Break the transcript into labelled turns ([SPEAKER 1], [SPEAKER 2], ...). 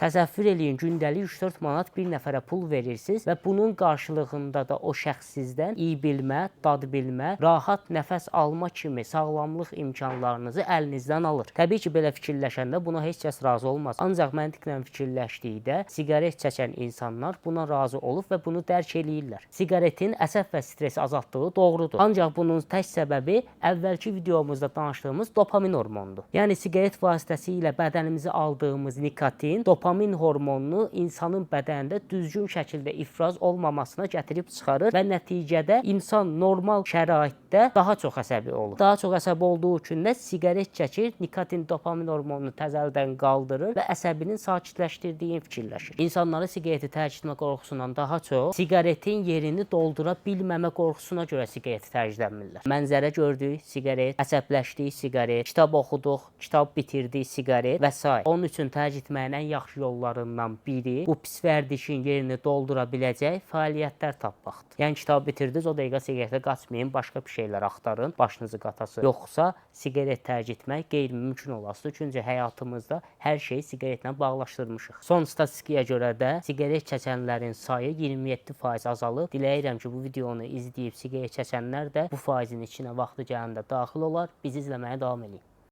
[SPEAKER 1] Təsəvvür eləyin, gündəlik 3-4 manat bir nəfərə pul verirsiniz və bunun qarşılığında da o şəxs sizdən iyi bilmə, dad bilmə, rahat nəfəs alma kimi sağlamlıq imkanlarınızı əlinizdən alır. Təbii ki, belə fikirləşəndə buna heç kəs razı olmaz. Ancaq məntiqlə fikirləşdikdə siqaret çəkən insanlar buna razı olub və bunu dərk eləyirlər. Siqaretin əsəb və stresi azaltdığı doğrudur. Ancaq bunun tək səbəbi əvvəlki videomuzda danışdığımız dopamin hormonudur. Yəni siqaret vasitəsilə bədənimizə aldığımız nikotin dopamin hormonunu insanın bədənində düzgün şəkildə ifraz olmamasına gətirib çıxarır və nəticədə insan normal şəraitdə daha çox əsəbi olur. Daha çox əsəbi olduğu üçün də siqaret çəkir, nikotin dopamin hormonunu təzədən qaldırır və əsəbinin sakitləşdirdiyini fikirləşir. İnsanları siqareti tərk etmə qorxusundan daha çox siqaretin yerini doldura bilməmə qorxusuna görə siqareti tərcihləmirlər. Mənzərə gördük, siqaret, əsəbləşdik, siqaret, kitab oxuduq, kitab bitirdik, siqaret və s. Onun üçün tərcih etməyin ən yaxşı yollarından biri bu pis vərdişin yerini doldura biləcək fəaliyyətlər tapmaqdır. Yəni kitab bitirdiniz, o dəqiqə siqaretə qaçmayın, başqa bir şeylər axtarın, başınızı qatası. Yoxsa siqaret tərcih etmək qeyri-mümkün olasıdır. Çünki həyatımızda hər şeyi siqaretlə bağlaşdırmışıq. Son statistikaya görə də siqaret çəkənlərin sayı 27% azalıb. Diləyirəm ki, bu videonu izləyib siqaret çəkənlər də bu faizin içinə vaxtı gələndə daxil olar. Bizi izləməyə davam edin.